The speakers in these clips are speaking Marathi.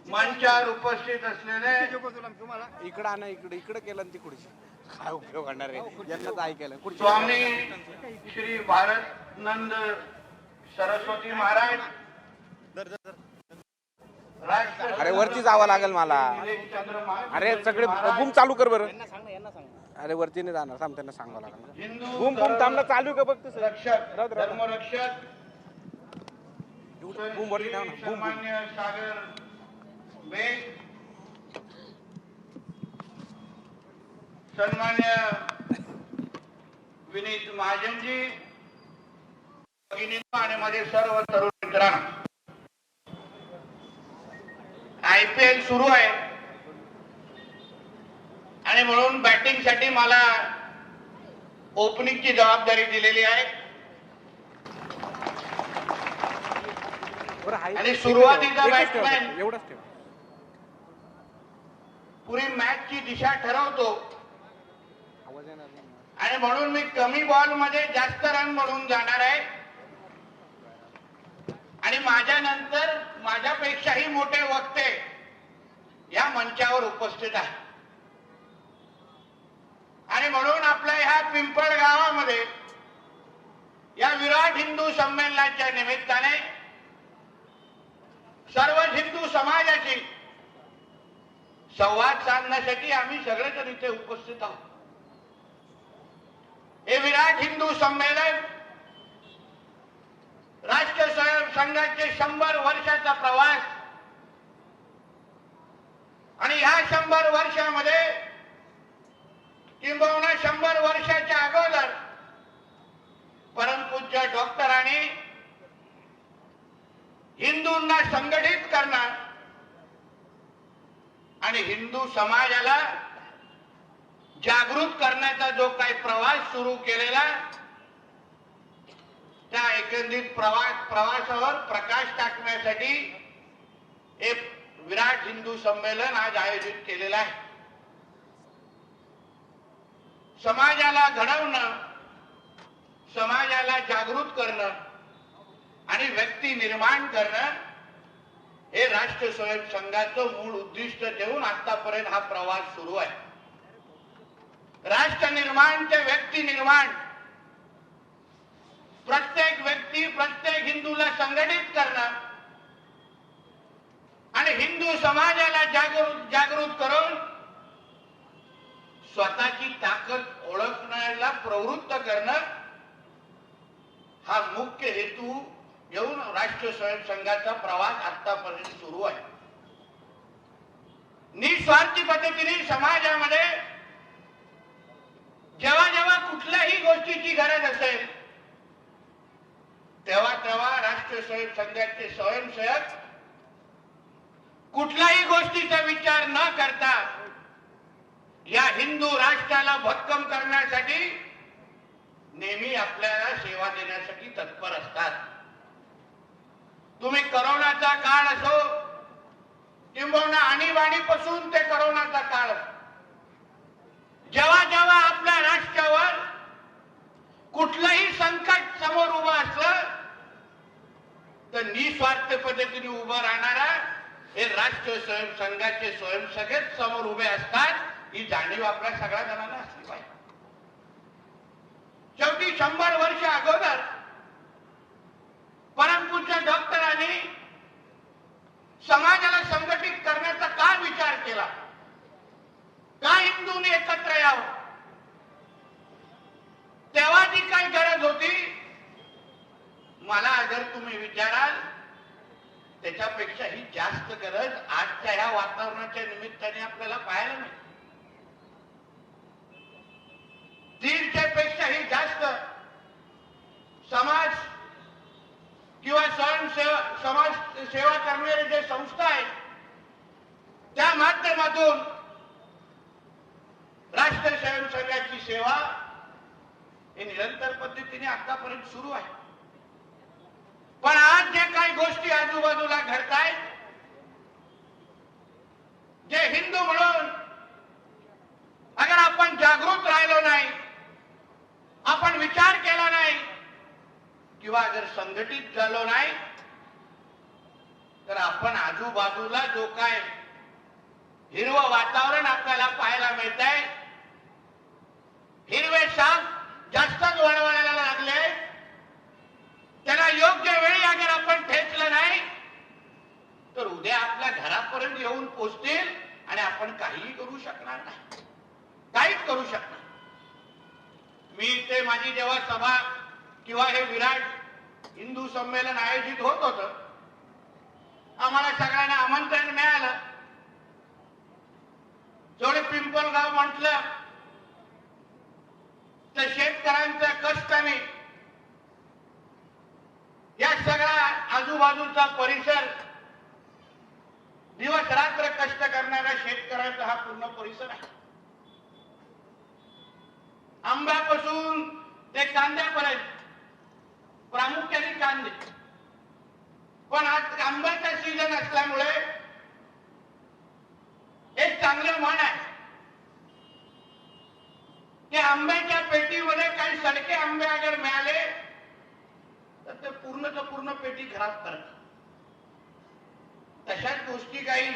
मंचावर उपस्थित असलेले इकडं आणा, इकडे केलं आणि ती खुर्ची काय उपयोग करणार आहे यांनाच ऐकायला खुर्ची. स्वामी श्री भारतनंद सरस्वती महाराज, अरे वरती जावं लागेल मला. अरे सगळे बूम चालू कर बरं. अरे वरती नाही जाणार, थांब त्यांना सांगावं लागेल. हिंदू बूम बूम थांबणं चालू का बघ तसं. रक्षक धर्मरक्षक बूम वरती ठेव ना. Boom boom. सन्मान्य सागर बेग, सन्मान्य विनीत महाजनजी, भगिनींनो आणि माझे सर्व तरुण मित्रांनो, IPL सुरू आहे आणि म्हणून बॅटिंग साठी मला ओपनिंगची जबाबदारी दिलेली आहे. आणि सुरुवातीचा बॅट्समॅन एवढंच ठेव. पुरी मॅचची दिशा ठरवतो आवाज येणार नाही. आणि म्हणून मी कमी बॉल मध्ये जास्त रन म्हणून जाणार आहे. आणि माझ्यानंतर माझ्यापेक्षाही मोठे वक्ते या मंचावर उपस्थित आहे. आणि म्हणून आपल्या ह्या पिंपळ गावामध्ये या विराट हिंदू संमेलनाच्या निमित्ताने सर्व हिंदू समाजाशी संवाद साधण्यासाठी आम्ही सगळेजण इथे उपस्थित आहोत. हे विराट हिंदू संमेलन राष्ट्रीय स्वयं संघाचे 100 वर्षाचा प्रवास आणि ह्या 100 वर्षामध्ये किंबहुना 100 वर्षाच्या अगोदर परमपूज्य डॉक्टरांनी हिंदूंना संघटित करणार आणि हिंदू समाजाला जागृत करण्याचा जो काही प्रवास सुरू केलेला, त्या एकंदरीत प्रवासावर प्रकाश टाकण्यासाठी एक विराट हिंदू संमेलन आज आयोजित केलेलं आहे. समाजाला घडवणं, समाजाला जागृत करणं आणि व्यक्ती निर्माण करणं हे राष्ट्रीय स्वयं संघाचं मूळ उद्दिष्ट ठेवून आतापर्यंत हा प्रवास सुरू आहे. राष्ट्र निर्माण ते व्यक्ती निर्माण, प्रत्येक व्यक्ती प्रत्येक हिंदूला संघटित करणं आणि हिंदू समाजाला जागृत करून स्वतःची ताकद ओळखण्याला प्रवृत्त करणं हा मुख्य हेतू घेऊन राष्ट्रीय स्वयं संघाचा प्रवास आतापर्यंत सुरू आहे. निस्वार्थी पद्धतीने समाजामध्ये जेव्हा जेव्हा कुठल्याही गोष्टीची गरज असेल तेव्हा तेव्हा राष्ट्रीय स्वयं संघाचे स्वयंसेवक कुठल्याही गोष्टीचा विचार न करता या हिंदू राष्ट्राला भक्कम करण्यासाठी नेहमी आपल्याला सेवा देण्यासाठी तत्पर असतात. तुम्ही करोनाचा काळ असो किंबहुना आणीबाणीपासून ते करोनाचा काळ असो, जेव्हा जेव्हा आपल्या राष्ट्रावर कुठलंही संकट समोर उभं असलं तर निस्वार्थ पद्धतीने उभं राहणारा हे राष्ट्रीय स्वयं संघाचे स्वयंसेवक समोर उभे असतात. ही जाणीव आपल्या सगळ्या जणांना असली पाहिजे. शेवटी 100 वर्ष अगोदर परमपूज्य डॉक्टरांनी समाजाला संघटित करण्याचा का विचार केला, का हिंदूंनी एकत्र यावं, तेव्हा जी काही गरज होती, मला अगर तुम्ही विचाराल त्याच्यापेक्षा ही जास्त गरज आजच्या ह्या वातावरणाच्या निमित्ताने आपल्याला पाहायला मिळते. 150 पेक्षाही जास्त समाज किंवा समाज सेवा करणारे जे संस्था आहेत त्या माध्यमातून राष्ट्रीय स्वयं संघाची सेवा ही निरंतर पद्धतीने आतापर्यंत सुरू आहे. पण आज जे काही गोष्टी आजूबाजूला घडत आहेत, जे हिंदू म्हणून अगर आपण जागृत राहिलो नाही, आपण विचार केला नाही किंवा अगर संघटित झालो नाही तर आपण आजूबाजू बाजूला जो काय हिरवं वातावरण आपल्याला पाहायला मिळत आहे, हिरवे साप जास्तच वळवळायला लागले, त्याला योग्य वेळी अगर आपण ठेचलं नाही तर उद्या आपल्या घरापर्यंत येऊन पोचतील आणि आपण काहीही करू शकणार नाही, काहीच करू शकणार. मी ते माझी जेव्हा सभा किंवा हे विराट हिंदू संमेलन आयोजित होत होतं, आम्हाला सगळ्यांना आमंत्रण मिळालं. जेवढे पिंपळगाव म्हटलं तर शेतकऱ्यांच्या कष्टाने या सगळा आजूबाजूचा परिसर, दिवस रात्र कष्ट करणाऱ्या शेतकऱ्यांचा हा पूर्ण परिसर आहे. आंब्यापासून ते कांद्यापर्यंत, प्रामुख्याने कांदे. पण आज आंब्याचा सीजन असल्यामुळे एक चांगलं म्हण आहे की आंब्याच्या पेटीमध्ये काही सडके आंबे अगर मिळाले तर ते पूर्ण पेटी खराब करतात. तशाच गोष्टी काही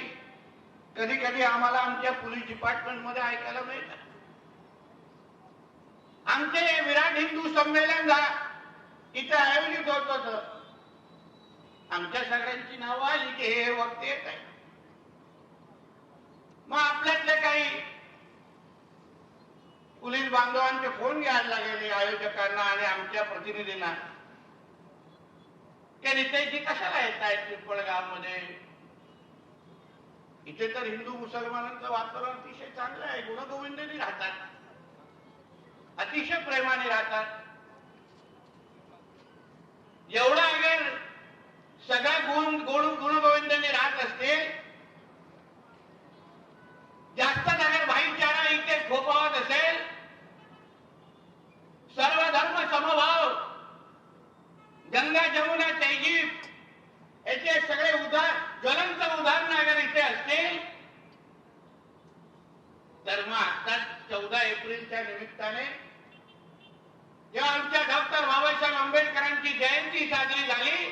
कधी कधी आम्हाला आमच्या पोलीस डिपार्टमेंट मध्ये ऐकायला मिळतात. आमचे विराट हिंदू संमेलन इथे आयोजित होत होतं. आमच्या सगळ्यांची नावं आली की हे वक्ते येत आहे. मग आपल्यातले काही पोलीस बांधवांचे फोन घ्यायला गेले आयोजकांना आणि आमच्या प्रतिनिधींना की नितेशजी कशाला येत आहेत पिंपळगावमध्ये? इथे तर हिंदू मुसलमानांचं वातावरण अतिशय चांगलं आहे, गुणगोविंदाने राहतात, अतिशय प्रेमाने राहतात. एवढा अगर सगळ्या गुणगोविंदाने राहत असतील, जास्त अगर भाईचारा इथे फोफावत असेल, सर्व धर्म समभाव, गंगा जमुना तहजीब याचे सगळे ज्वलंत उदाहरण अगर इथे असतील तर मग आता 14 एप्रिलच्या निमित्ताने जेव्हा आमच्या डॉक्टर बाबासाहेब आंबेडकरांची जयंती साजरी झाली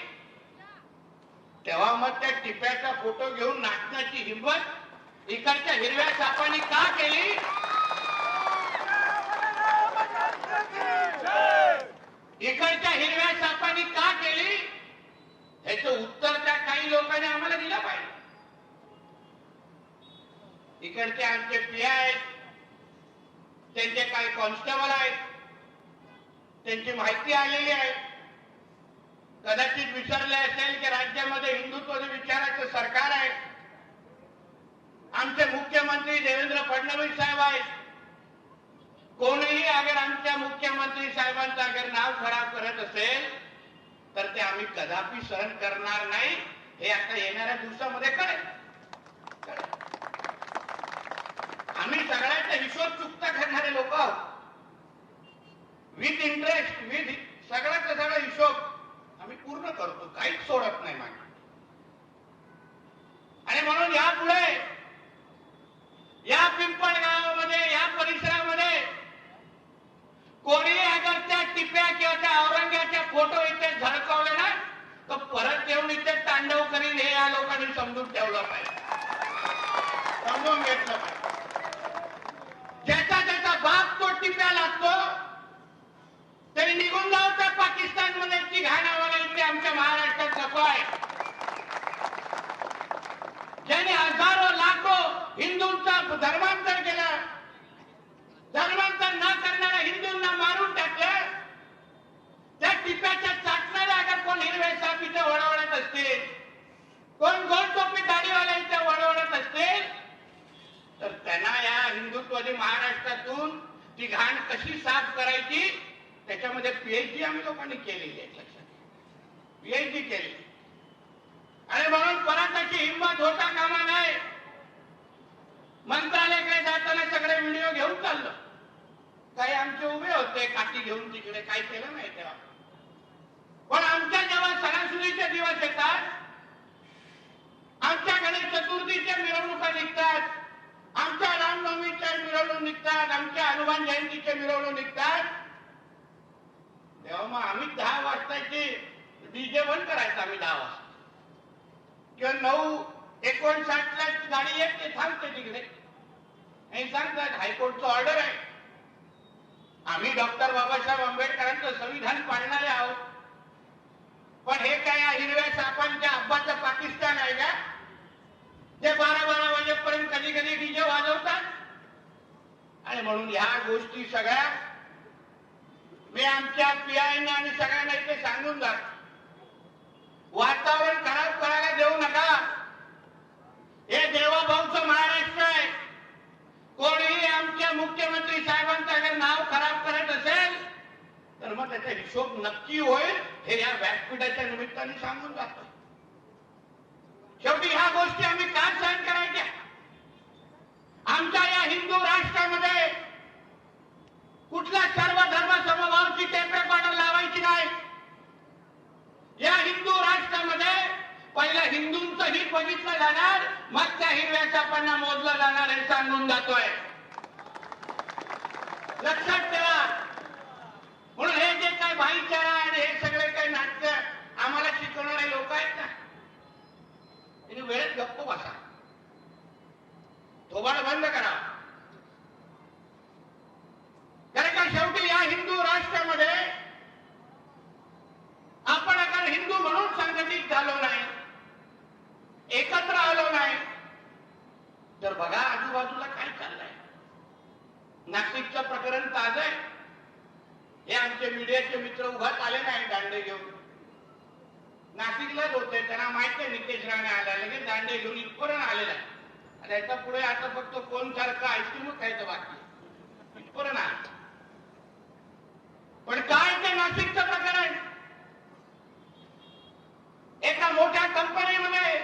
तेव्हा मग त्या टिप्याचा फोटो घेऊन नाचण्याची हिंमत इकडच्या हिरव्या सापांनी का केली? इकडच्या हिरव्या सापांनी का केली याचं उत्तर त्या काही लोकांनी आम्हाला दिलं पाहिजे. इकडचे आमचे पी आहेत, त्यांचे काही कॉन्स्टेबल आहेत, त्यांची माहिती आलेली आहे. कदाचित विसरले असेल की राज्यामध्ये हिंदुत्व विचाराचं सरकार आहे. आमचे मुख्यमंत्री देवेंद्र फडणवीस साहेब आहेत. कोणीही अगर आमच्या मुख्यमंत्री साहेबांचं अगर नाव खराब करत असेल तर ते आम्ही कदापि सहन करणार नाही. हे आता येणाऱ्या दिवसामध्ये कळेल. आम्ही सगळ्यांचा हिशोब चुकता करणारे लोक आहोत. विथ इंटरेस्ट, विथ सगळ्याचा सगळा हिशोब आम्ही पूर्ण करतो, काहीच सोडत नाही माझ्या. आणि म्हणून यापुढे या पिंपळगावामध्ये, या परिसरामध्ये कोणी अगर त्या टिप्या किंवा त्या औरंग्याच्या फोटो इथे झळकावले ना तर परत येऊन इथे तांडव करीन हे या लोकांनी समजून ठेवलं पाहिजे, समजून घेतलं पाहिजे. ज्याचा ज्याचा बाप तो टिप्या लागतो तरी निघून जाऊ त्या पाकिस्तानमध्ये ती घाण आम्हाला इथे आमच्या महाराष्ट्रात नको आहे. ज्याने हजारो लाखो हिंदूंचा धर्मांतर केलं, धर्मांतर न करणाऱ्या हिंदूंना मारून टाकलं, त्या टिप्याच्या चाटणाऱ्या अगर कोण हिरवे साप इथे वळवळत असतील, कोण गोल टोपी दाढीवाला इथे वळवळत असतील तर त्यांना या हिंदुत्वादी महाराष्ट्रातून ती घाण कशी साफ करायची त्याच्यामध्ये पीएचडी आम्ही लोकांनी केलेली आहे. लक्षात, पीएचडी केली. आणि म्हणून परत अशी हिंमत होता कामा नये. मंत्रालयाकडे जाताना सगळे व्हिडिओ घेऊन चाललो. काही आमचे उभे होते काठी घेऊन तिकडे, काही केलं नाही तेव्हा. पण आमच्या जेव्हा सणासुदीचे दिवस येतात, आमच्या गणेश चतुर्थीच्या मिरवणुका निघतात, आमच्या रामनवमीच्या मिरवणूक निघतात, आमच्या हनुमान जयंतीच्या मिरवणूक निघतात, तेव्हा मग आम्ही 10 वाजताची डीजे बंद करायचा. आम्ही 10 वाजता किंवा 9 59 ला गाडी येते थांबते तिकडे आणि सांगतात हायकोर्टचं ऑर्डर आहे. आम्ही डॉक्टर बाबासाहेब आंबेडकरांचं संविधान पाळणारे आहोत. पण हे काय या हिरव्या सापांच्या अब्बाचं पाकिस्तान आहे का? जे 12-12 वाजेपर्यंत कधी कधी डीजे वाजवतात. आणि म्हणून ह्या गोष्टी सगळ्या मी आमच्या पीआयना आणि सगळ्यांना इथे सांगून जात, वातावरण खराब करायला देऊ नका. हे देवाभाऊचं महाराष्ट्र आहे. कोणीही आमच्या मुख्यमंत्री साहेबांचं अगर नाव खराब करत असेल तर मग त्याचा हिशोब नक्की होईल, हे या व्यासपीठाच्या निमित्ताने सांगून जातो. शेवटी ह्या गोष्टी आम्ही का सहन करायच्या? आमच्या या हिंदू राष्ट्रामध्ये कुठल्या सर्व धर्म समभावाची टेप रेकॉर्डर लावायची नाही. या हिंदू राष्ट्रामध्ये पहिलं हिंदूंचं हित बघितलं जाणार, मग त्या हिरव्या सापांना मोजलं जाणार, हे सांगून जातोय. लक्षात ठेवा. म्हणून हे जे काय भाईचारा आणि हे सगळे काही नाट्य आम्हाला शिकवणारे लोक आहेत ना, त्यांनी वेळेत गप्प बसा, थोबाड बंद करा. कारण का शेवटी या हिंदू राष्ट्रामध्ये आपण अगर हिंदू म्हणून संघटित झालो नाही, एकत्र आलो नाही, तर बघा आजूबाजूला काय चाललंय. नाशिकचं प्रकरण ताजं आहे. हे आमचे मीडियाचे मित्र उभाच आले नाही दांडे घेऊन. नाशिकलाच होते, त्यांना माहिती आहे नितेश राणे आला, लगेच दांडे घेऊन इथपर्यंत आलेला आहे. आणि याच्या पुढे आता फक्त कोण सारखं आईस्क्रीमच खायचं बाकी, इथपर्यंत आलं. पण काय ते नाशिकचं प्रकरण? एका मोठ्या कंपनीमध्ये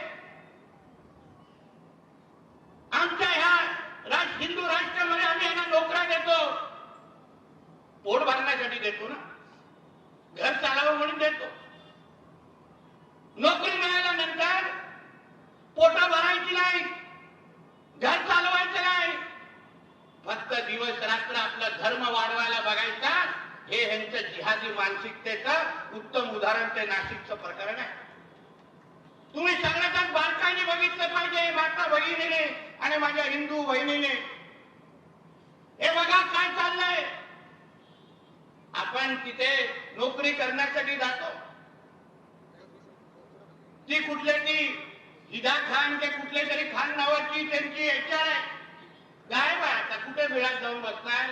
आमच्या ह्या हिंदू राष्ट्रामध्ये आम्ही यांना नोकऱ्या देतो, पोट भरण्यासाठी देतो ना, घर चालावं म्हणून देतो. नोकरी मिळाल्यानंतर पोटा भरायची नाही, घर चालवायचं नाही, फक्त दिवस रात्र आपला धर्म वाढवायला बघायचा. हे ह्यांचं जिहादी मानसिकतेचं उत्तम उदाहरण ते नाशिकचं प्रकरण आहे. तुम्ही सगळ्यात बारकाईने बघितलं पाहिजे. माता भगिनीने आणि माझ्या हिंदू बहिणीने हे बघा काय चाललंय. आपण तिथे नोकरी करण्यासाठी जातो, ती कुठले ती हिदा खान के कुठले तरी खान नावाची त्यांची HR आहे, गायब आहे. आता कुठे बिळात जाऊन बसणार,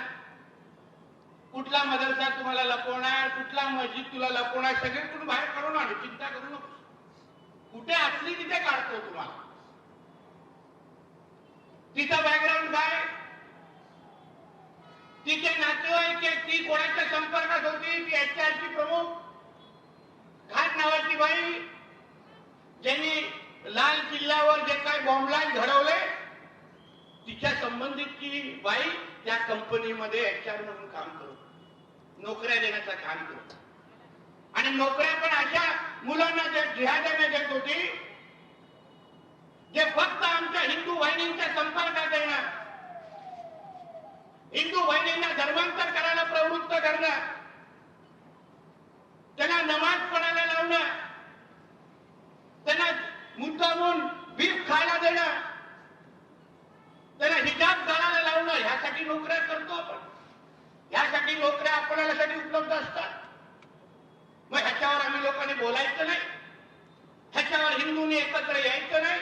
कुठला मदरसा तुम्हाला लपवणार, कुठला मस्जिद तुला लपवणार, सगळे तुम्ही बाहेर काढून आणू, चिंता करू नको. कुठे असली तिथे काढतो तुम्हाला. तिचा बॅकग्राऊंड काय, तिचे नातेवाईक, ती कोणाच्या संपर्कात होती, ती HR ची प्रमुख खान नावाची बाई, ज्यांनी लाल किल्ल्यावर जे काय बॉम्बलाईट घडवले, तिच्या संबंधितची बाई त्या कंपनीमध्ये HR म्हणून काम करत, नोकऱ्या देण्याचं काम करत. आणि नोकऱ्या पण अशा मुलांना जिहाद्याने देत होती जे फक्त आमच्या हिंदू बहिणींच्या संपर्कात येणार, हिंदू बहिणींना धर्मांतर करायला प्रवृत्त करणं, त्यांना नमाज पढायला लावणं, त्यांना मुद्दामून बीफ खायला देणं, त्यांना हिजाब घालायला लावणं, ह्यासाठी नोकऱ्या करतो आपण. ह्यासाठी नोकऱ्या आपल्यासाठी उपलब्ध असतात. मग ह्याच्यावर आम्ही लोकांनी बोलायचं नाही, ह्याच्यावर हिंदूंनी एकत्र यायचं नाही.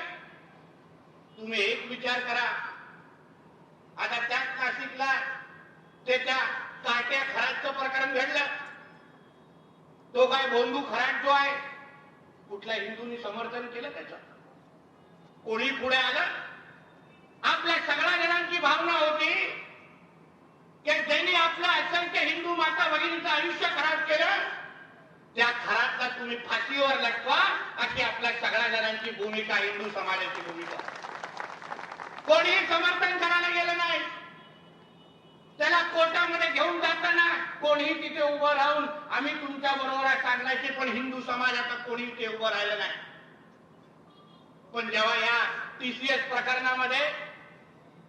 तुम्ही एक विचार करा, आता त्याच नाशिकला त्याच्या काट्या खराटचं प्रकरण घडलं. तो काय भोंदू खराट जो आहे, कुठल्या हिंदूंनी समर्थन केलं त्याचं? कोणी पुढे आलं? आपल्या सगळ्या जणांची भावना होती की ज्यांनी आपल्या असंख्य हिंदू माता भगिनीचं आयुष्य खराब केलं, त्या खराटला तुम्ही फाशीवर लटवा, अशी आपल्या सगळ्या जणांची भूमिका, हिंदू समाजाची भूमिका. कोणीही समर्थन करायला गेलं नाही. त्याला कोर्टामध्ये घेऊन जाताना कोणीही तिथे उभं राहून आम्ही तुमच्या बरोबर आहे सांगण्याचे, पण हिंदू समाजाचा कोणी तिथे उभं राहिलं नाही. पण जेव्हा या TCS प्रकरणामध्ये,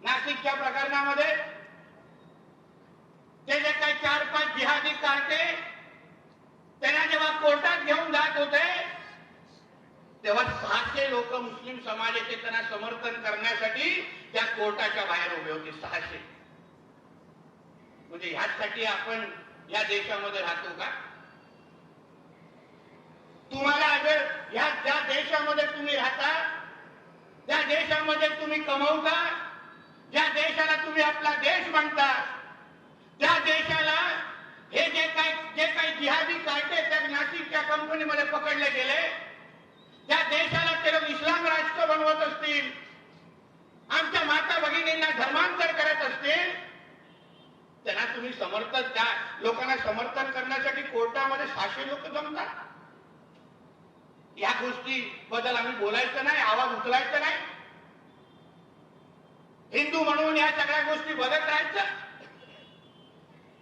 नाशिकच्या प्रकरणामध्ये ते जे काही 4-5 जिहादी कार्टे त्यांना जेव्हा कोर्टात घेऊन जात होते, तेव्हा 600 लोक मुस्लिम समाजाचे त्यांना समर्थन करण्यासाठी त्या कोर्टाच्या बाहेर उभे होते. 600. म्हणजे ह्यासाठी आपण या देशामध्ये राहतो का? तुम्हाला अगर ह्या ज्या देशामध्ये तुम्ही राहता, ज्या देशामध्ये तुम्ही कमवता, ज्या देशाला तुम्ही आपला देश म्हणता, त्या देशाला हे जे काही जिहादी कायदे त्या नाशिकच्या कंपनीमध्ये पकडले गेले, त्या देशाला ते लोक इस्लाम राष्ट्र बनवत असतील, आमच्या माता भगिनींना धर्मांतर करत असतील, त्यांना तुम्ही समर्थन, त्या लोकांना समर्थन करण्यासाठी कोर्टामध्ये 600 लोक जमतात. या गोष्टी बद्दल आम्ही बोलायचं नाही, आवाज उचलायचा नाही. हिंदू म्हणून या सगळ्या गोष्टी बघत राहायचं.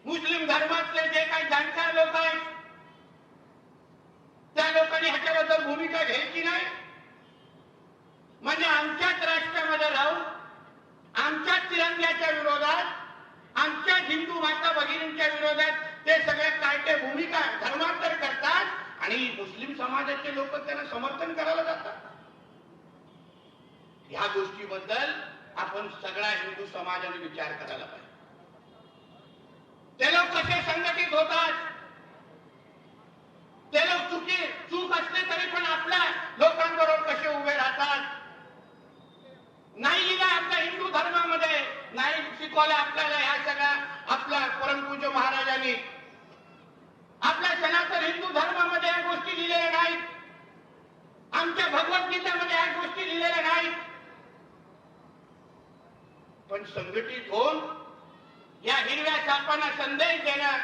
मुस्लिम धर्मातले जे काही जाणकार लोक आहेत त्या लोकांनी ह्याच्याबद्दल भूमिका घ्यायची नाही. म्हणजे आमच्याच राष्ट्रामध्ये राहून आमच्याच तिरंग्याच्या विरोधात, आमच्या हिंदू माता भगिनींच्या विरोधात ते सगळे कायदे भूमिका धर्मांतर करतात आणि मुस्लिम समाजाचे लोक त्यांना समर्थन करायला जातात. ह्या गोष्टीबद्दल आपण सगळ्या हिंदू समाजाने विचार करायला पाहिजे. ते लोक कसे संघटित होतात, ते लोक चूक असले तरी पण आपल्या लोकांबरोबर कसे उभे राहतात. नाही लिहिलं आपल्या हिंदू धर्मामध्ये, नाही शिकवलं आपल्याला ह्या सगळ्या आपल्या परमपूज्य महाराजांनी. आपल्या सनातन हिंदू धर्मामध्ये या गोष्टी लिहिलेल्या नाहीत, आमच्या भगवद्गीतेमध्ये या गोष्टी लिहिलेल्या नाहीत. पण संघटित होऊन या हिरव्या सापांना संदेश देणं,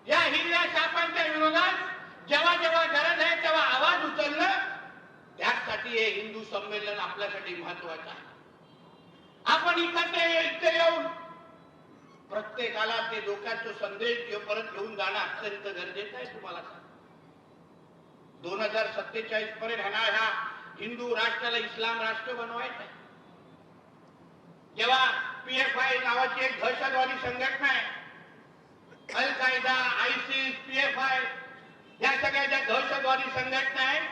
या हिरव्या सापांच्या विरोधात जेव्हा जेव्हा गरज आहे तेव्हा आवाज उचलणं, त्यासाठी हे हिंदू संमेलन आपल्यासाठी महत्वाचं आहे. आपण इथे येऊन प्रत्येकाला ते डोक्यात संदेश परत घेऊन जाणं अत्यंत गरजेचं आहे. तुम्हाला 2047 पर्यंत ह्या हिंदू राष्ट्राला इस्लाम राष्ट्र बनवायचं आहे. जेव्हा PFI नावाची एक दहशतवादी संघटना आहे, अल कायदा, आयसिस, PFI या सगळ्या ज्या दहशतवादी संघटना आहेत,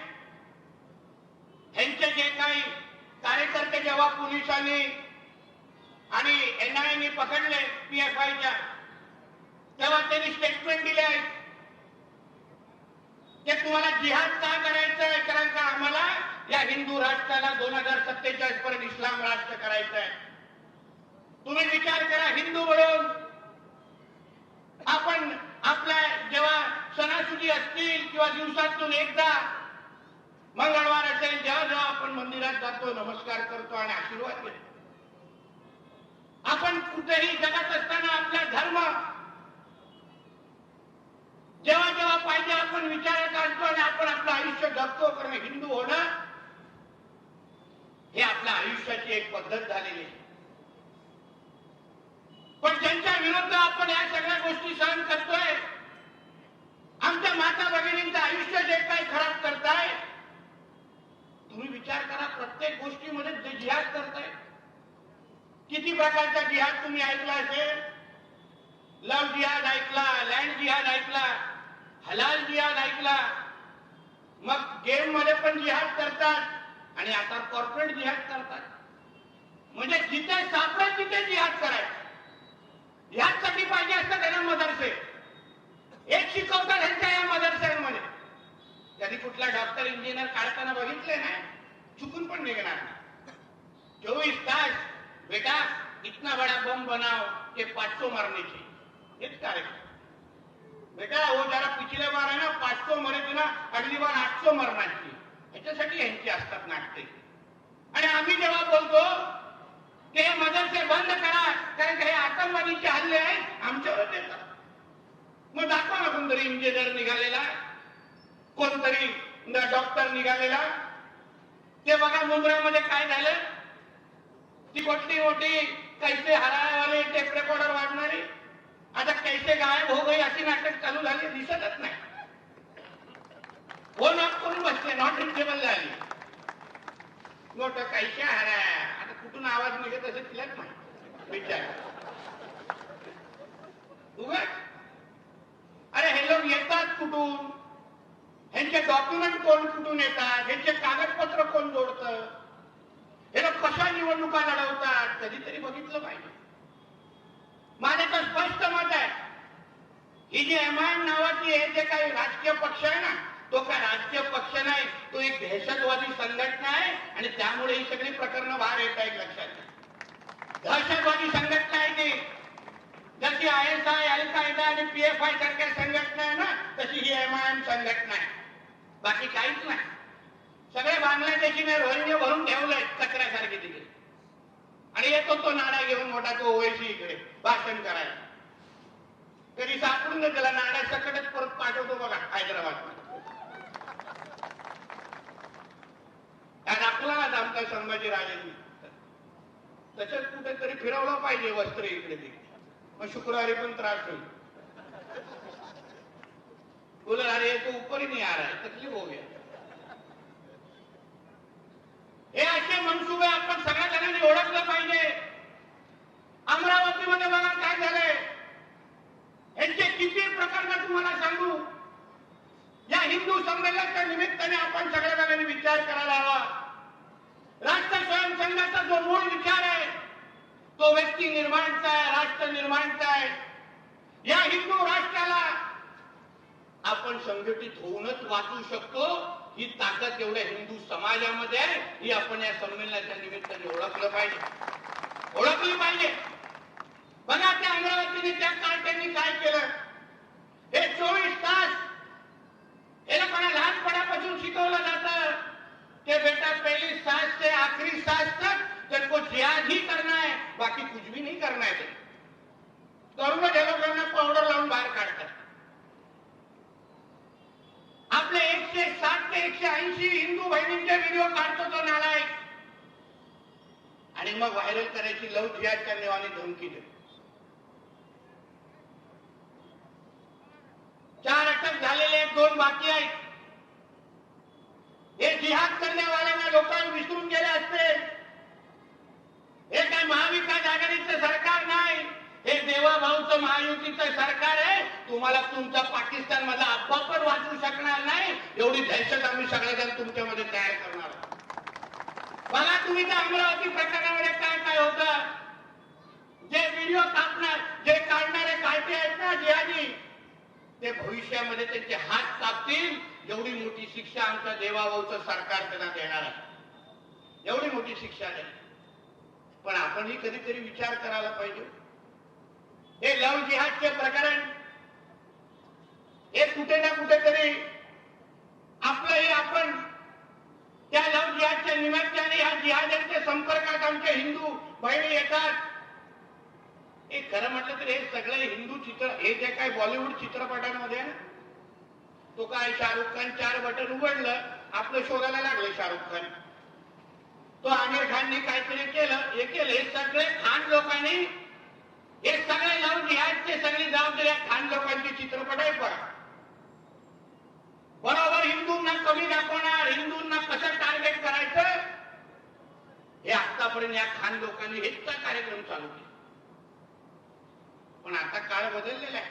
ह्यांचे जे काही कार्यकर्ते जेव्हा पोलिसांनी आणि NIA पकडले PFIच्या, तेव्हा त्यांनी स्टेटमेंट दिले आहे की तुम्हाला जिहाद का करायचं आहे, कारण का आम्हाला या हिंदू राष्ट्राला 2047 पर्यंत इस्लाम राष्ट्र करायचं आहे. तुम्ही विचार करा, हिंदू म्हणून आपण आपल्या जेव्हा सणासुदी असतील किंवा दिवसातून एकदा मंगळवार असेल, जेव्हा जेव्हा आपण मंदिरात जातो, नमस्कार करतो आणि आशीर्वाद घेतो. आपण कुठेही जगात असताना आपला धर्म जेव्हा जेव्हा पाहिजे आपण विचारात आणतो आणि आपण आपलं आयुष्य जगतो. कारण हिंदू होणं हे आपल्या आयुष्याची एक पद्धत झालेली आहे. पण ज्यांच्या विरुद्ध आपण या सगळ्या गोष्टी सहन करतोय, आमच्या माता भगिनींचं आयुष्य जे काही खराब करताय, तुम्ही विचार करा, प्रत्येक गोष्टीमध्ये जे जिहाद करताय. किती प्रकारचा जिहाद तुम्ही ऐकला असेल. लव जिहाद ऐकला, लँड जिहाद ऐकला, हलाल जिहाद ऐकला, मग गेम मध्ये पण जिहाद करतात आणि आता कॉर्पोरेट जिहाद करतात. म्हणजे जिथे सापडेल तिथे जिहाद करायचं. ह्यासाठी पाहिजे असतं त्यांना मदरसे. एक शिकवतात ह्यांच्या या मदरशांमध्ये. कधी कुठला डॉक्टर इंजिनियर काढताना बघितले नाही, चुकून पण निघणार नाही. 24 तास बेटा इतना बड़ा बम बनाओ कि 500 मरने चाहिए. हेच कार्यक्रम. बेटा वो जरा पिछले बार है ना 500 मरे थे ना, अगली बार 800 मरना चाहिए. ह्याच्यासाठी ह्यांची असतात नाटके. आणि आम्ही जेव्हा बोलतो की हे मदरसे बंद करा, कारण हे आतंकवादीचे हल्ले आहेत, आमच्यावर येतात. मग दाखवा ना कोणतरी इंजिनियर निघालेला, कोणतरी डॉक्टर निघालेला. ते बघा मुंबईमध्ये काय झालं. ती मोठी मोठी कैसे हरायवाले टेप रेकॉर्डर वाजणारी आता कैसे गायब हो गई अशी नाटक चालू झाली, दिसतच नाही. हो नॉट करून बसले, नॉट रिचेबल झाली. मोठं कैसे हराय, आता कुठून आवाज निघत असं तिलाच माहिती. विचार उगाच. अरे हे लोक येतात कुठून, ह्यांचे डॉक्युमेंट डॉक्युमेंट कोण कुठून येतात, ह्याचे कागदपत्र कोण जोडतं, हे लोक कशा निवडणुका लढवतात, कधीतरी बघितलं पाहिजे. माझं तर स्पष्ट मत आहे, ही जी एमआयएम नावाची हे जे काही राजकीय पक्ष आहे ना, तो काय राजकीय पक्ष नाही, तो एक दहशतवादी संघटना आहे. आणि त्यामुळे ही सगळी प्रकरणं बाहेर येत आहेत. लक्षात घ्या, दहशतवादी संघटना आहे ती. जशी ISI, अल कायदा आणि PFI सारख्या संघटना आहे ना, तशी ही एमआयएम संघटना आहे. बाकी काहीच नाही. सगळे बांगलादेशीने रोहिंगे भरून ठेवलंय कचऱ्यासारखे तिकडे. आणि येतो तो नाडा घेऊन मोठा तो ओवेसी इकडे भाषण करायला. तरी सापडून त्याला नाडा सकटच परत पाठवतो बघा हैदराबाद. दाखला ना आमचा संभाजी राजांनी. तसंच कुठेतरी फिरवलं पाहिजे वस्त्र इकडे तिकडे, मग शुक्रवारी पण त्रास होईल. बोला अरे तो ऊपर ही नहीं आ रहा है, तकलीफ हो गया. हे असे मनसुबे आपण सगळ्या जणांनी ओळखलं पाहिजे. अमरावतीमध्ये बघा काय झालंय. यांचे किती प्रकरण तुम्हाला सांगू. या हिंदू संमेलनाच्या निमित्ताने आपण सगळ्या जणांनी विचार करायला हवा. राष्ट्र स्वयंसेवकाचा जो मूळ विचार आहे तो व्यक्ती निर्माणचा आहे, राष्ट्र निर्माणचा आहे. या हिंदू राष्ट्राला आपण संघटित होऊनच वाचू शकतो. ही ताकद एवढ्या हिंदू समाजामध्ये आहे. ही आपण या संमेलनाच्या निमित्ताने ओळखलं पाहिजे, ओळखली पाहिजे. बघा त्या अमरावतीने त्या कार्ट्यांनी काय केलं. हे 24 तास हे लोकांना लहानपणापासून शिकवलं जातं कि बेटा पहली सांस से आखिरी सांस तक तेरे को जिहाद ही करना है, बाकी कुछ भी नहीं करना है. करून हे लोकांना पावडर लावून बाहेर काढतात. आपले 160 ते 180 हिंदू बहिणींचे व्हिडिओ काढतो तो नालायक. आणि मग व्हायरल करायची लव जिहादच्या नावाने धमकी देतो. 4 अटक झालेले, 2 बाकी आहेत. हे जिहाद करने वाल्यांना लोकांना विसरून गेले असते. हे काय महाविकास आघाडीचं सरकार नाही, हे देवाभाऊचं महायुतीचं सरकार आहे. तुम्हाला तुमचा पाकिस्तान मधला अब्बा पण वाचू शकणार नाही. एवढी दहशत आम्ही सगळेजण तुमच्यामध्ये तयार करणार आहोत. बघा तुम्ही त्या अमरावती प्रकरणामध्ये काय काय होतं. जे व्हिडिओ कापणार, जे काढणारे कार्टे आहेत ना जिहादी, ते भविष्यामध्ये त्यांचे हात कापतील. एवढी मोठी शिक्षा आमच्या देवाभाऊचं सरकार त्यांना देणार आहे. एवढी मोठी शिक्षा आहे. पण आपणही कधीतरी विचार करायला पाहिजे. हे लव जिहादचे प्रकरण हे कुठे ना कुठेतरी आपलंही आपण त्या लव जिहादच्या निमित्ताने या जिहाद्यांच्या संपर्कात आमच्या हिंदू बहिणी येतात. हे खरं म्हटलं तर हे सगळे हिंदू चित्र, हे जे काय बॉलिवूड चित्रपटांमध्ये आहे ना, तो काय शाहरुख खान 4 बटन उघडलं, आपलं शोधायला लागलं शाहरुख खान. तो आमिर खाननी काहीतरी केलं, हे केलं. हे सगळे खान लोकांनी, हे सगळे लव जिहादचे सगळी जबाबदारी खान लोकांचे चित्रपट आहे. बघा बरोबर हिंदूंना कमी दाखवणार, हिंदूंना कसं टार्गेट करायचं, हे आतापर्यंत या खान लोकांनी हेच कार्यक्रम चालू केला. पण आता काळ बदललेला आहे.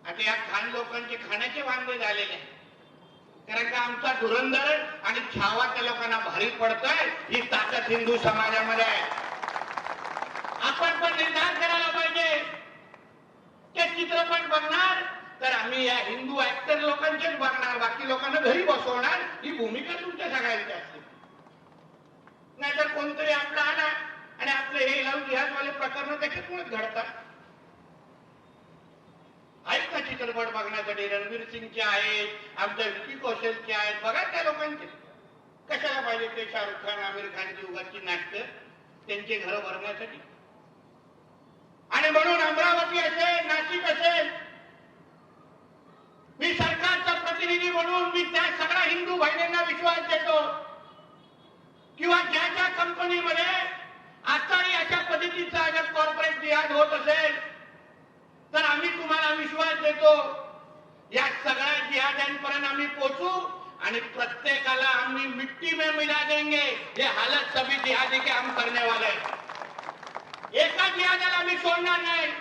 आता या खान लोकांचे खाण्याचे वांदे झालेले आहे. कारण का आमचा धुरंधर आणि छावा त्या लोकांना भारी पडतोय. ही ताकद हिंदू समाजामध्ये आहे. आपण पण निर्धार करायला पाहिजे. ते चित्रपट बघणार तर आम्ही या हिंदू ऍक्टर लोकांचेच बघणार, बाकी लोकांना घरी बसवणार. ही भूमिका तुमच्या सगळ्यांची असते. नाहीतर कोणतरी आपला आला आणि आपले हे लव जिहादवाले प्रकरण त्याच्यातूनच घडतात. आहेत ना चित्रपट बघण्यासाठी. रणवीर सिंगचे आहेत, आमच्या विकी कौशलचे आहेत. बघा त्या लोकांचे. कशाला पाहिजे ते शाहरुख खान, आमिर खानची उगाची नाटकं त्यांचे घर भरण्यासाठी. आणि म्हणून अमरावती असेल, नाशिक असेल, मी सरकारचा प्रतिनिधी म्हणून मी त्या सगळ्या हिंदू बहिणींना विश्वास देतो किंवा ज्या ज्या कंपनीमध्ये आताही अशा पद्धतीचा अगर कॉर्पोरेट जिहाद होत असेल तर आम्ही तुम्हाला विश्वास देतो. या सगळ्या जिहाद्यांपर्यंत आम्ही पोहोचू आणि प्रत्येकाला आम्ही मिट्टी में मिला देंगे. ये हालत सभी जिहादी के हम करने वाले हैं. एका जिहाद्याला आम्ही सोडणार नाही.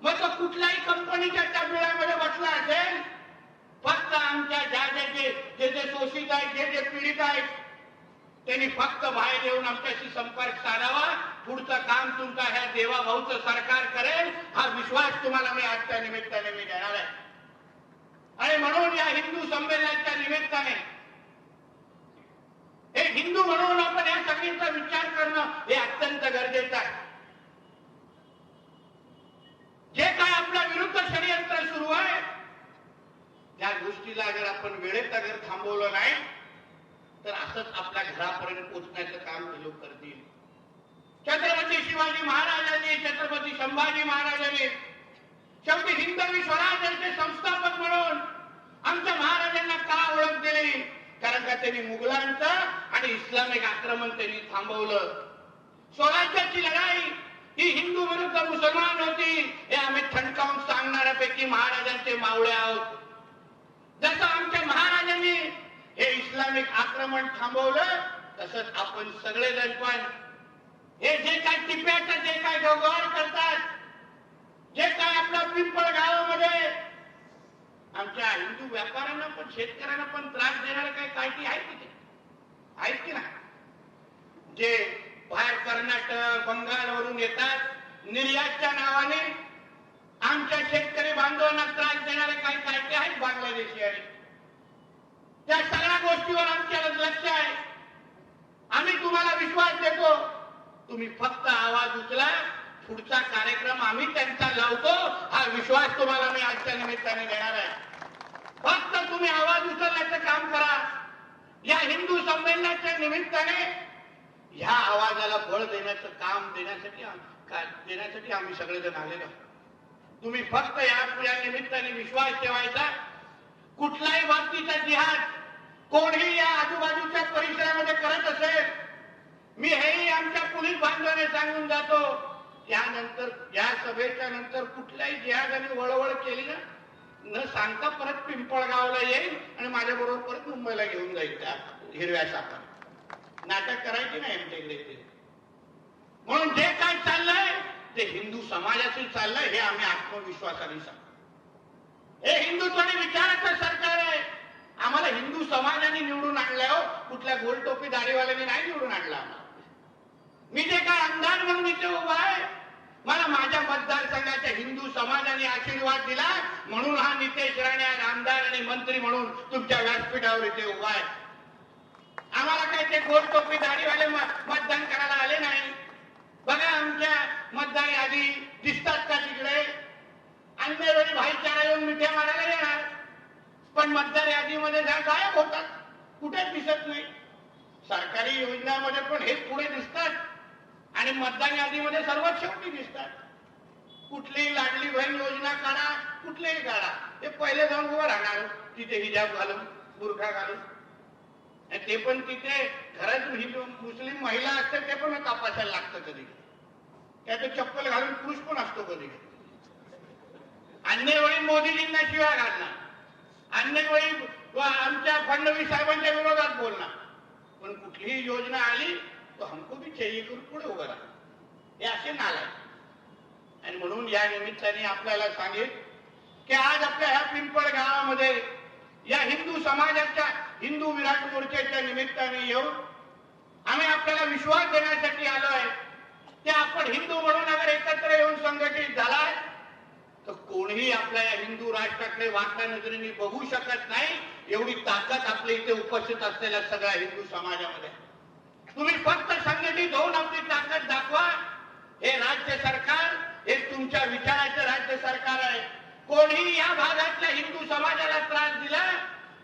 मग तो कुठल्याही कंपनीच्या त्या बिळामध्ये बसला असेल, फक्त आमच्या ज्या जे शोषित आहेत, जे पीडित आहेत, त्यांनी फक्त बाहेर येऊन आमच्याशी संपर्क साधावा. पुढचं काम तुमचा ह्या देवाभाऊचं सरकार करेल, हा विश्वास तुम्हाला मी आजच्या निमित्ताने मी देणार आहे. आणि म्हणून या हिंदू संमेलनाच्या निमित्ताने हे हिंदू म्हणून आपण या सगळ्यांचा विचार करणं हे अत्यंत गरजेचं आहे. जे काय आपल्या विरुद्ध षडयंत्र सुरू आहे, त्या गोष्टीला अगर आपण वेळेत अगर थांबवलं नाही तर असंच आपल्या घरापर्यंत पोहोचण्याचं काम ते लोक करतील. छत्रपती शिवाजी महाराजांनी, छत्रपती संभाजी महाराजांनी शेवटी हिंदवी स्वराज्याचे संस्थापक म्हणून आमच्या महाराजांना का ओळख दिली? कारण का त्यांनी मुघलांचं आणि इस्लामिक आक्रमण त्यांनी थांबवलं. स्वराज्याची लढाई ही हिंदू विरुद्ध मुसलमान होती, हे आम्ही ठणकावून सांगणाऱ्यापैकी महाराजांचे मावळे आहोत. जसं आमच्या महाराजांनी हे इस्लामिक आक्रमण थांबवलं, तसंच आपण सगळेजण पण हे जे काय टिप्याचं जे काय व्यवहार करतात, जे काय आपल्या पिंपळ गावामध्ये आमच्या हिंदू व्यापाऱ्यांना पण शेतकऱ्यांना पण त्रास देणारे काही कायटी आहेत तिथे आहेत की नाही? जे बाहेर कर्नाटक बंगालवरून येतात निर्यातच्या नावाने आमच्या शेतकरी बांधवांना त्रास देणारे काही कायटे आहेत बांगलादेशी. आणि त्या सगळ्या गोष्टीवर आमच्या लक्ष आहे. आम्ही तुम्हाला विश्वास देतो, तुम्ही फक्त आवाज उचला, पुढचा कार्यक्रम आम्ही त्यांचा लावतो, हा विश्वास तुम्हाला मी आजच्या निमित्ताने देणार आहे. फक्त तुम्ही आवाज उचलण्याचं काम करा. या हिंदू संमेलनाच्या निमित्ताने ह्या आवाजाला बळ देण्याचं काम देण्यासाठी आम्ही सगळेजण आलेलो. तुम्ही फक्त या निमित्ताने विश्वास ठेवायचा. कुठल्याही बाबतीचा जिहाद कोणीही या आजूबाजूच्या परिसरामध्ये करत असेल, मी हेही आमच्या पोलीस बांधवाने सांगून जातो, यानंतर या सभेच्या नंतर कुठल्याही जिहादाने वळवळ केली ना, न सांगता परत पिंपळगावला येईल आणि माझ्या बरोबर परत मुंबईला घेऊन जाईल. त्या हिरव्या सापाने नाटक करायची नाही आमच्याकडे. म्हणून जे काय चाललंय ते हिंदू समाजाशी चाललंय हे आम्ही आत्मविश्वासाने सांगतो. हे हिंदुत्वाने विचाराचं सरकार आहे. आम्हाला हिंदू समाजाने निवडून आणलंय हो, कुठल्या गोलटोपी दाढीवाल्याने नाही निवडून आणला आम्हाला. मी जे काय आमदार म्हणून इथे उभा आहे, मला माझ्या मतदारसंघाच्या हिंदू समाजाने आशीर्वाद दिला, म्हणून हा नितेश राणे आज आमदार आणि मंत्री म्हणून तुमच्या व्यासपीठावर इथे उभा आहे. आम्हाला काय ते गोलटोपी दाढीवाले मतदान करायला आले नाही. बघा आमच्या मतदार यादी दिसतात का तिकडे? अन्य वेळी भाईचारा येऊन मिठ्या मारायला येणार, पण मतदार यादीमध्ये गायब होतात, कुठेच दिसत नाही. सरकारी योजनामध्ये पण हे पुढे दिसतात आणि मतदार यादीमध्ये सर्वात शेवटी दिसतात. कुठलीही लाडली बहीण योजना काढा, कुठलेही काढा, हे पहिले जाऊन उभं राहणार तिथे हिजाब घालून, बुरखा घालून. ते पण तिथे घरात हिंदू मुस्लिम महिला असते ते पण तपासायला लागतं कधी. त्याचं चप्पल घालून पुरुष पण असतो कधी. अन्य वेळी मोदीजींना शिव्या घालणार, अन्य वेळी आमच्या फडणवीस साहेबांच्या विरोधात बोलणार, पण कुठलीही योजना आली तो हमको भी चाहिए करून पुढे उभं राहा. हे असे नालायक. आणि म्हणून या निमित्ताने आपल्याला सांगेल की आज आपल्या ह्या पिंपळ गावामध्ये या हिंदू समाजाच्या हिंदू विराट मोर्चाच्या निमित्ताने येऊन आम्ही आपल्याला विश्वास देण्यासाठी आलो आहे की आपण हिंदू म्हणून अगर एकत्र येऊन संघटित झालाय तर कोणीही आपल्या या हिंदू राष्ट्राकडे वाकड्या नजरेने बघू शकत नाही. एवढी ताकद आपल्या इथे उपस्थित असलेल्या सगळ्या हिंदू समाजामध्ये. तुम्ही फक्त संघटित होऊन आपली ताकद दाखवा. हे राज्य सरकार हे तुमच्या विचाराचं राज्य सरकार आहे. कोणीही या भागातल्या हिंदू समाजाला त्रास दिला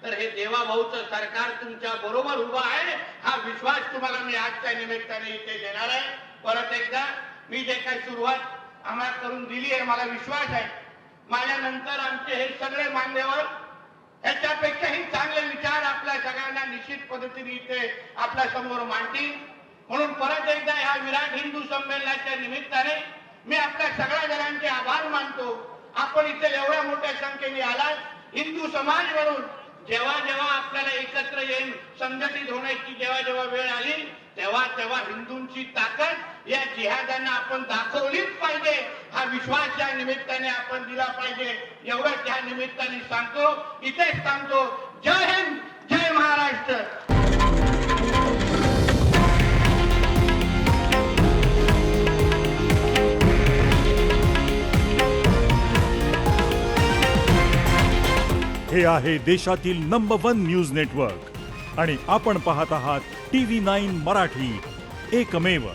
तर हे देवाभाऊचं सरकार तुमच्या बरोबर उभा आहे, हा विश्वास तुम्हाला मी आजच्या निमित्ताने इथे देणार आहे. परत एकदा मी जे काही सुरुवात आम्हाला करून दिली आहे, मला विश्वास आहे माझ्या नंतर आमचे हे सगळे मान्यवर याच्यापेक्षाही चांगले विचार आपल्या सगळ्यांना निश्चित पद्धतीने इथे आपल्या समोर मांडतील. म्हणून परत एकदा या विराट हिंदू संमेलनाच्या निमित्ताने मी आपल्या सगळ्या जणांचे आभार मानतो. आपण इथे एवढ्या मोठ्या संख्येने आलात. हिंदू समाज म्हणून जेव्हा जेव्हा आपल्याला एकत्र येऊन संघटित होण्याची जेव्हा जेव्हा वेळ आली तेव्हा तेव्हा हिंदूंची ताकद या जिहादांना आपण दाखवलीच पाहिजे, हा हा विश्वास या निमित्ताने आपण दिला पाहिजे एवढं त्या निमित्ताने सांगतो. इथेच सांगतो. जय हिंद, जय महाराष्ट्र. हे आहे देशातील नंबर 1 न्यूज नेटवर्क आणि आपण पाहत आहात TV9 मराठी, एकमेव.